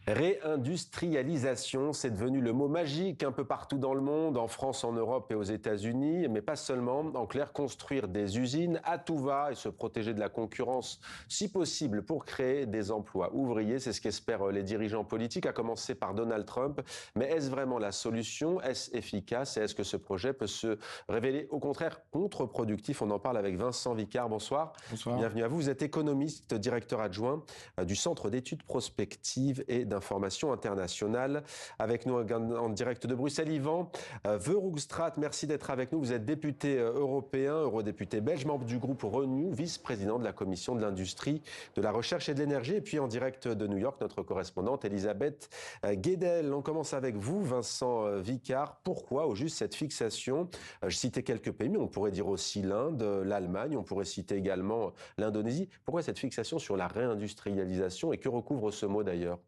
Réindustrialisation, c'est devenu le mot magique un peu partout dans le monde, en France, en Europe et aux États-Unis, mais pas seulement. En clair, construire des usines à tout va et se protéger de la concurrence, si possible, pour créer des emplois ouvriers. C'est ce qu'espèrent les dirigeants politiques, à commencer par Donald Trump. Mais est-ce vraiment la solution? Est-ce efficace? Et est-ce que ce projet peut se révéler au contraire contre-productif? On en parle avec Vincent Vicard. Bonsoir. Bonsoir. Bienvenue à vous. Vous êtes économiste, directeur adjoint du Centre d'études prospectives et d'information internationale. Avec nous en direct de Bruxelles, Yvan Verhoegstraat, merci d'être avec nous. Vous êtes député européen, eurodéputé belge, membre du groupe Renew, vice-président de la Commission de l'Industrie, de la Recherche et de l'Énergie. Et puis en direct de New York, notre correspondante Elisabeth Guedel. On commence avec vous, Vincent Vicard. Pourquoi au juste cette fixation? Je citais quelques pays, mais on pourrait dire aussi l'Inde, l'Allemagne, on pourrait citer également l'Indonésie. Pourquoi cette fixation sur la réindustrialisation et que recouvre ce mot d'ailleurs?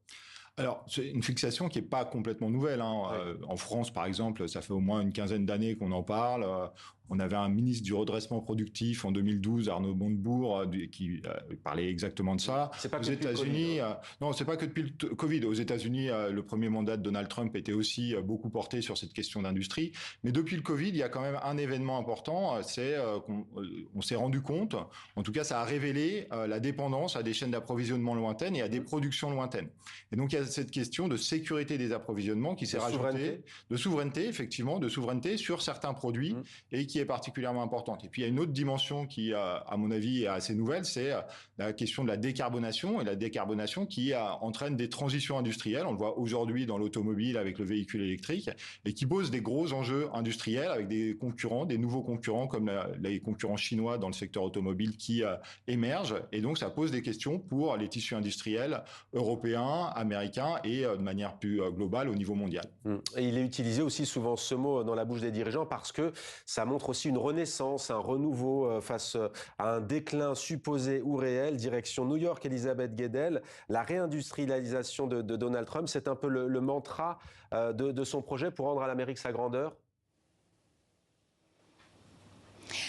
Alors, c'est une fixation qui n'est pas complètement nouvelle. En France, par exemple, ça fait au moins une quinzaine d'années qu'on en parle. On avait un ministre du redressement productif en 2012, Arnaud Montebourg, qui parlait exactement de ça. C'est pas aux que États-Unis, non, c'est pas que depuis le Covid. Aux États-Unis, le premier mandat de Donald Trump était aussi beaucoup porté sur cette question d'industrie. Mais depuis le Covid, il y a quand même un événement important, c'est qu'on s'est rendu compte, en tout cas, ça a révélé la dépendance à des chaînes d'approvisionnement lointaines et à des productions lointaines. Et donc, il y a cette question de sécurité des approvisionnements qui s'est rajoutée, de souveraineté, effectivement, de souveraineté sur certains produits et qui est particulièrement importante. Et puis il y a une autre dimension qui, à mon avis, est assez nouvelle, c'est la question de la décarbonation, et la décarbonation qui entraîne des transitions industrielles. On le voit aujourd'hui dans l'automobile avec le véhicule électrique, et qui pose des gros enjeux industriels avec des concurrents, des nouveaux concurrents comme les concurrents chinois dans le secteur automobile qui émergent. Et donc ça pose des questions pour les tissus industriels européens, américains et de manière plus globale au niveau mondial. Et il est utilisé aussi souvent ce mot dans la bouche des dirigeants parce que ça montre aussi une renaissance, un renouveau face à un déclin supposé ou réel. Direction New York, Elisabeth Guedel. La réindustrialisation de Donald Trump, c'est un peu le mantra de son projet pour rendre à l'Amérique sa grandeur?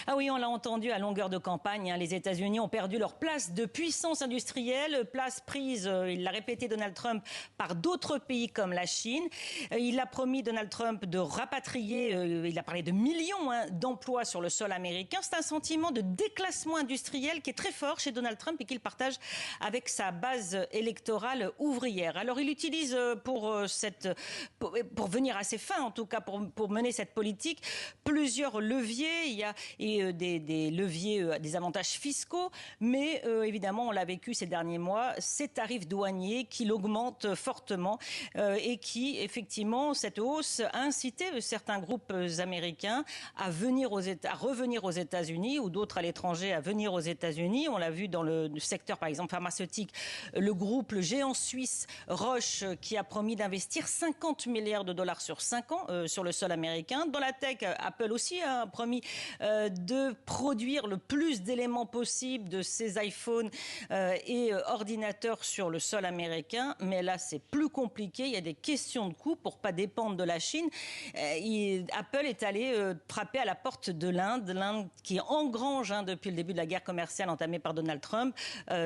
Ah oui, on l'a entendu à longueur de campagne, les États-Unis ont perdu leur place de puissance industrielle, place prise, il l'a répété Donald Trump, par d'autres pays comme la Chine. Il a promis, Donald Trump, de rapatrier, il a parlé de millions d'emplois sur le sol américain. C'est un sentiment de déclassement industriel qui est très fort chez Donald Trump et qu'il partage avec sa base électorale ouvrière. Alors il utilise pour venir à ses fins, en tout cas pour mener cette politique, plusieurs leviers. Il y a des leviers, des avantages fiscaux, mais évidemment, on l'a vécu ces derniers mois, ces tarifs douaniers qui augmentent fortement et qui, effectivement, cette hausse a incité certains groupes américains à revenir aux États-Unis ou d'autres à l'étranger à venir aux États-Unis. On l'a vu dans le secteur, par exemple, pharmaceutique, le géant suisse Roche qui a promis d'investir 50 milliards de dollars sur 5 ans sur le sol américain. Dans la tech, Apple aussi a promis de produire le plus d'éléments possible de ces iPhones et ordinateurs sur le sol américain. Mais là, c'est plus compliqué. Il y a des questions de coûts pour pas dépendre de la Chine. Apple est allé frapper à la porte de l'Inde qui engrange depuis le début de la guerre commerciale entamée par Donald Trump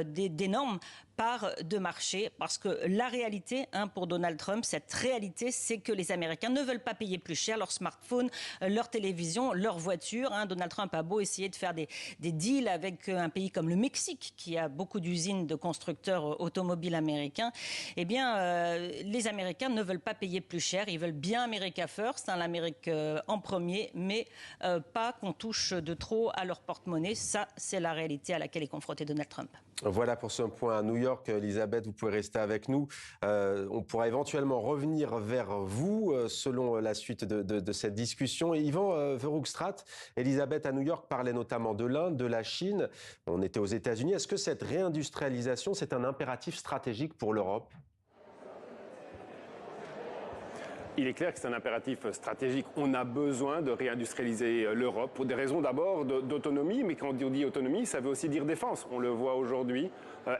d'énormes parts de marché, parce que la réalité pour Donald Trump, cette réalité, c'est que les Américains ne veulent pas payer plus cher leur smartphone, leur télévision, leur voiture. Donald Trump a beau essayer de faire des deals avec un pays comme le Mexique, qui a beaucoup d'usines de constructeurs automobiles américains. Eh bien, les Américains ne veulent pas payer plus cher. Ils veulent bien America First, l'Amérique en premier, mais pas qu'on touche de trop à leur porte-monnaie. Ça, c'est la réalité à laquelle est confronté Donald Trump. Voilà pour ce point à New York. Elisabeth, vous pouvez rester avec nous. On pourra éventuellement revenir vers vous selon la suite de cette discussion. Et Yvan Verhoegstraat, Elisabeth à New York parlait notamment de l'Inde, de la Chine. On était aux États-Unis. Est-ce que cette réindustrialisation, c'est un impératif stratégique pour l'Europe ? Il est clair que c'est un impératif stratégique. On a besoin de réindustrialiser l'Europe pour des raisons d'abord d'autonomie, mais quand on dit autonomie, ça veut aussi dire défense. On le voit aujourd'hui,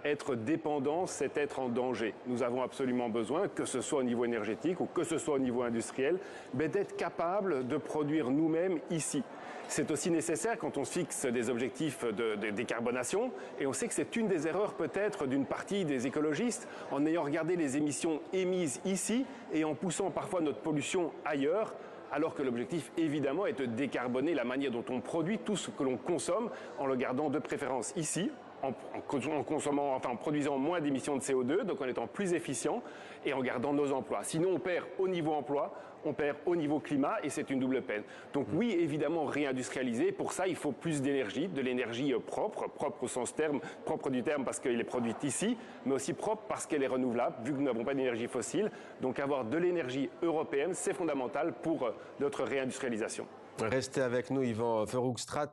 être dépendant, c'est être en danger. Nous avons absolument besoin, que ce soit au niveau énergétique ou que ce soit au niveau industriel, d'être capable de produire nous-mêmes ici. C'est aussi nécessaire quand on fixe des objectifs de décarbonation. Et on sait que c'est une des erreurs peut-être d'une partie des écologistes, en ayant regardé les émissions émises ici et en poussant parfois notre pollution ailleurs, alors que l'objectif, évidemment, est de décarboner la manière dont on produit tout ce que l'on consomme, en le gardant de préférence ici, en produisant moins d'émissions de CO2, donc en étant plus efficient et en gardant nos emplois. Sinon, on perd au niveau emploi, on perd au niveau climat et c'est une double peine. Donc oui, évidemment, réindustrialiser. Pour ça, il faut plus d'énergie, de l'énergie propre au sens propre du terme parce qu'elle est produite ici, mais aussi propre parce qu'elle est renouvelable, vu que nous n'avons pas d'énergie fossile. Donc avoir de l'énergie européenne, c'est fondamental pour notre réindustrialisation. Restez avec nous, Yvan Verhoegstraat.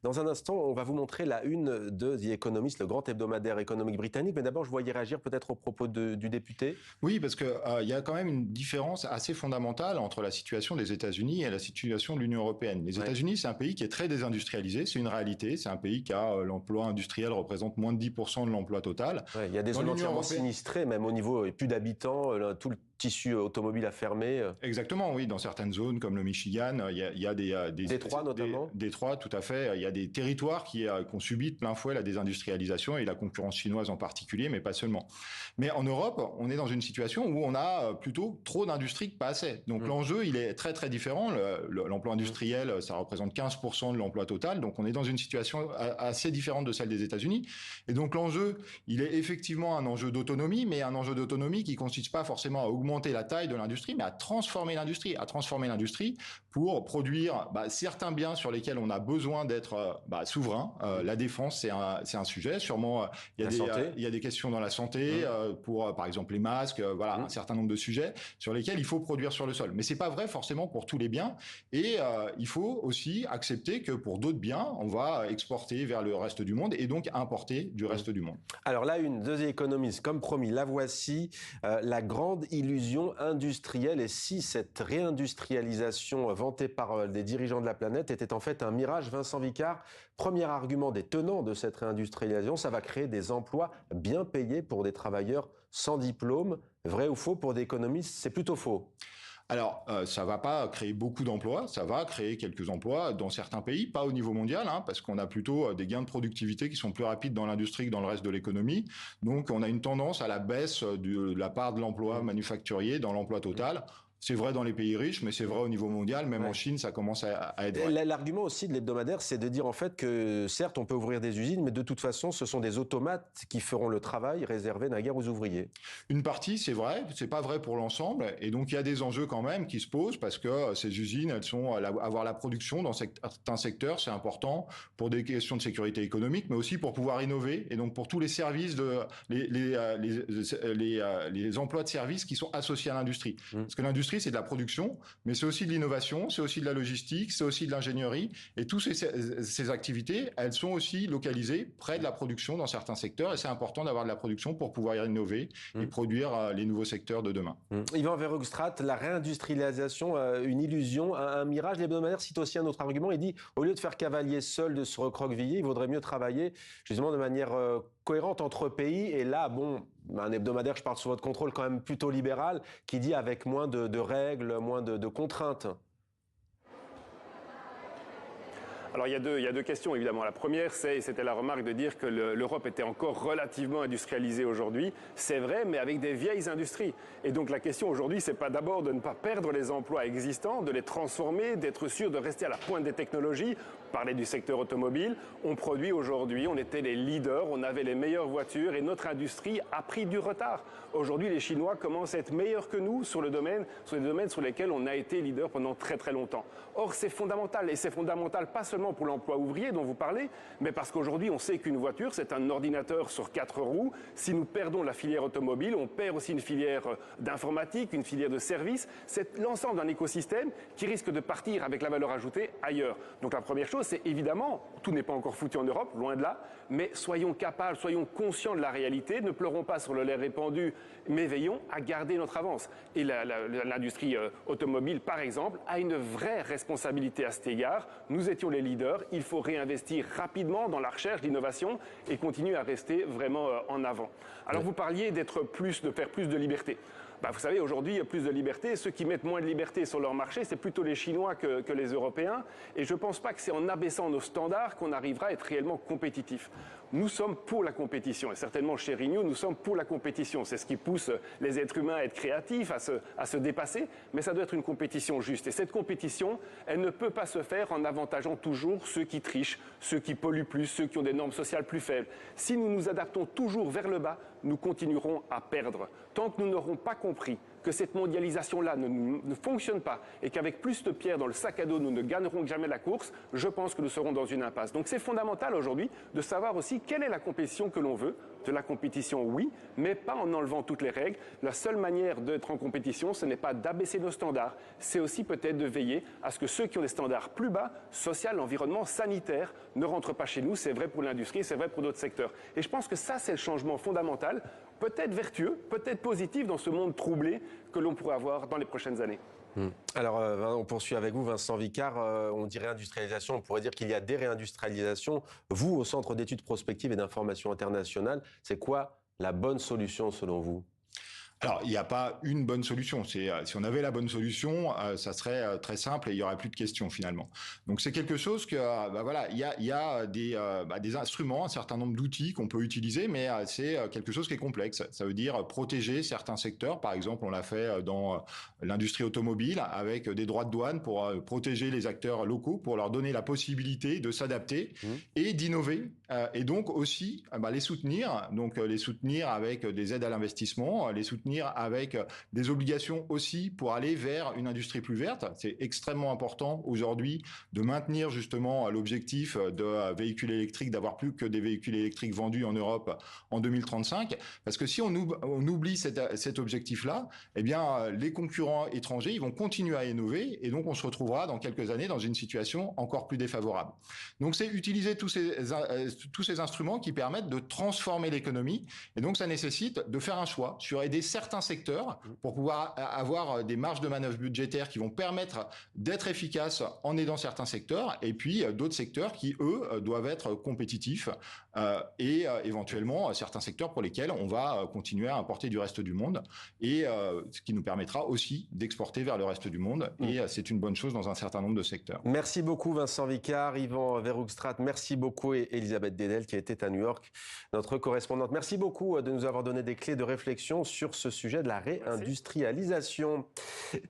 Dans un instant, on va vous montrer la une de The Economist, le grand hebdomadaire économique britannique. Mais d'abord, je voyais réagir peut-être au propos du député. Oui, parce qu'il y a quand même une différence assez fondamentale entre la situation des États-Unis et la situation de l'Union européenne. Les États-Unis, c'est un pays qui est très désindustrialisé, c'est une réalité. C'est un pays qui a l'emploi industriel représente moins de 10% de l'emploi total. Ouais, il y a des zones entièrement sinistrées, même au niveau plus d'habitants, tout le tissu automobile a fermé. Exactement, oui. Dans certaines zones comme le Michigan, il y a des Détroit notamment. Détroit, tout à fait. Il y a des territoires qui ont subi de plein fouet la désindustrialisation et la concurrence chinoise en particulier, mais pas seulement. Mais en Europe, on est dans une situation où on a plutôt trop d'industrie que pas assez. Donc l'enjeu, il est très très différent. L'emploi industriel, ça représente 15% de l'emploi total. Donc on est dans une situation assez différente de celle des États-Unis. Et donc l'enjeu, il est effectivement un enjeu d'autonomie, mais un enjeu d'autonomie qui consiste pas forcément à augmenter la taille de l'industrie, mais à transformer l'industrie pour produire certains biens sur lesquels on a besoin d'être souverain. La défense, c'est un sujet. Sûrement, il y a des questions dans la santé, pour par exemple les masques, un certain nombre de sujets sur lesquels il faut produire sur le sol. Mais c'est pas vrai forcément pour tous les biens. Et il faut aussi accepter que pour d'autres biens, on va exporter vers le reste du monde et donc importer du reste du monde. Alors là, une deuxième économiste, comme promis, la voici, la grande illusion industrielle. Et si cette réindustrialisation vantée par des dirigeants de la planète était en fait un mirage, Vincent Vicard, premier argument des tenants de cette réindustrialisation, ça va créer des emplois bien payés pour des travailleurs sans diplôme. Vrai ou faux? Pour des économistes, c'est plutôt faux. Alors, ça va pas créer beaucoup d'emplois, ça va créer quelques emplois dans certains pays, pas au niveau mondial, parce qu'on a plutôt des gains de productivité qui sont plus rapides dans l'industrie que dans le reste de l'économie. Donc, on a une tendance à la baisse de la part de l'emploi manufacturier dans l'emploi total. C'est vrai dans les pays riches, mais c'est vrai au niveau mondial. Même en Chine, ça commence à être vrai. L'argument aussi de l'hebdomadaire, c'est de dire en fait que certes, on peut ouvrir des usines, mais de toute façon, ce sont des automates qui feront le travail réservé naguère aux ouvriers. Une partie, c'est vrai. C'est pas vrai pour l'ensemble. Et donc, il y a des enjeux quand même qui se posent parce que ces usines, elles sont avoir la production dans certains secteurs, c'est important pour des questions de sécurité économique, mais aussi pour pouvoir innover. Et donc, pour tous les services les emplois de services qui sont associés à l'industrie. Parce que l'industrie, c'est de la production, mais c'est aussi de l'innovation, c'est aussi de la logistique, c'est aussi de l'ingénierie. Et toutes ces activités, elles sont aussi localisées près de la production dans certains secteurs. Et c'est important d'avoir de la production pour pouvoir innover et produire les nouveaux secteurs de demain. Yvan Verhoegstraat, la réindustrialisation, une illusion, un mirage. L'hebdomadaire cite aussi un autre argument. Il dit, au lieu de faire cavalier seul, de se recroqueviller, il vaudrait mieux travailler justement de manière cohérente entre pays. Et là, un hebdomadaire, je parle sous votre contrôle, quand même plutôt libéral, qui dit avec moins de règles, moins de contraintes. Alors il y a deux questions évidemment. La première, c'était la remarque de dire que l'Europe était encore relativement industrialisée aujourd'hui. C'est vrai, mais avec des vieilles industries. Et donc la question aujourd'hui, c'est pas d'abord de ne pas perdre les emplois existants, de les transformer, d'être sûr de rester à la pointe des technologies. Parler du secteur automobile, on produit aujourd'hui, on était les leaders, on avait les meilleures voitures et notre industrie a pris du retard. Aujourd'hui, les Chinois commencent à être meilleurs que nous sur les domaines sur lesquels on a été leader pendant très très longtemps. Or, c'est fondamental, et c'est fondamental pas seulement pour l'emploi ouvrier dont vous parlez, mais parce qu'aujourd'hui, on sait qu'une voiture, c'est un ordinateur sur 4 roues. Si nous perdons la filière automobile, on perd aussi une filière d'informatique, une filière de services. C'est l'ensemble d'un écosystème qui risque de partir avec la valeur ajoutée ailleurs. Donc la première chose, c'est évidemment, tout n'est pas encore foutu en Europe, loin de là, mais soyons capables, soyons conscients de la réalité, ne pleurons pas sur le lait répandu, mais veillons à garder notre avance. Et l'industrie automobile, par exemple, a une vraie responsabilité à cet égard. Nous étions les leaders, il faut réinvestir rapidement dans la recherche, l'innovation et continuer à rester vraiment en avant. Alors vous parliez de faire plus de liberté. vous savez, aujourd'hui, il y a plus de liberté. Ceux qui mettent moins de liberté sur leur marché, c'est plutôt les Chinois que les Européens. Et je ne pense pas que c'est en abaissant nos standards qu'on arrivera à être réellement compétitif. Nous sommes pour la compétition. Et certainement, chez Renew, nous sommes pour la compétition. C'est ce qui pousse les êtres humains à être créatifs, à se dépasser. Mais ça doit être une compétition juste. Et cette compétition, elle ne peut pas se faire en avantageant toujours ceux qui trichent, ceux qui polluent plus, ceux qui ont des normes sociales plus faibles. Si nous nous adaptons toujours vers le bas, nous continuerons à perdre. Tant que nous n'aurons pas compris que cette mondialisation-là ne fonctionne pas et qu'avec plus de pierres dans le sac à dos, nous ne gagnerons jamais la course, je pense que nous serons dans une impasse. Donc c'est fondamental aujourd'hui de savoir aussi quelle est la compétition que l'on veut. De la compétition, oui, mais pas en enlevant toutes les règles. La seule manière d'être en compétition, ce n'est pas d'abaisser nos standards, c'est aussi peut-être de veiller à ce que ceux qui ont des standards plus bas, social, environnement, sanitaire, ne rentrent pas chez nous. C'est vrai pour l'industrie, c'est vrai pour d'autres secteurs. Et je pense que ça, c'est le changement fondamental, peut-être vertueux, peut-être positif dans ce monde troublé que l'on pourrait avoir dans les prochaines années. Alors, on poursuit avec vous, Vincent Vicard. On dit réindustrialisation, on pourrait dire qu'il y a des réindustrialisations. Vous, au Centre d'études prospectives et d'information internationale, c'est quoi la bonne solution selon vous ? Alors, il n'y a pas une bonne solution. Si on avait la bonne solution, ça serait très simple et il y aurait plus de questions finalement. Donc, c'est quelque chose que, il y a des instruments, un certain nombre d'outils qu'on peut utiliser, mais c'est quelque chose qui est complexe. Ça veut dire protéger certains secteurs. Par exemple, on l'a fait dans l'industrie automobile avec des droits de douane pour protéger les acteurs locaux, pour leur donner la possibilité de s'adapter et d'innover. Et donc aussi les soutenir. Donc, les soutenir avec des aides à l'investissement, les soutenir avec des obligations aussi pour aller vers une industrie plus verte. C'est extrêmement important aujourd'hui de maintenir justement l'objectif de véhicules électriques, d'avoir plus que des véhicules électriques vendus en Europe en 2035. Parce que si on oublie cet objectif-là, eh bien, les concurrents étrangers, ils vont continuer à innover et donc on se retrouvera dans quelques années dans une situation encore plus défavorable. Donc, c'est utiliser tous ces instruments qui permettent de transformer l'économie et donc ça nécessite de faire un choix sur aider certains secteurs pour pouvoir avoir des marges de manœuvre budgétaires qui vont permettre d'être efficaces en aidant certains secteurs et puis d'autres secteurs qui, eux, doivent être compétitifs et éventuellement certains secteurs pour lesquels on va continuer à importer du reste du monde et ce qui nous permettra aussi d'exporter vers le reste du monde et c'est une bonne chose dans un certain nombre de secteurs. Merci beaucoup Vincent Vicard, Yvan Verhoegstraat, merci beaucoup et Elisabeth Dedel qui était à New York, notre correspondante. Merci beaucoup de nous avoir donné des clés de réflexion sur ce sujet de la réindustrialisation.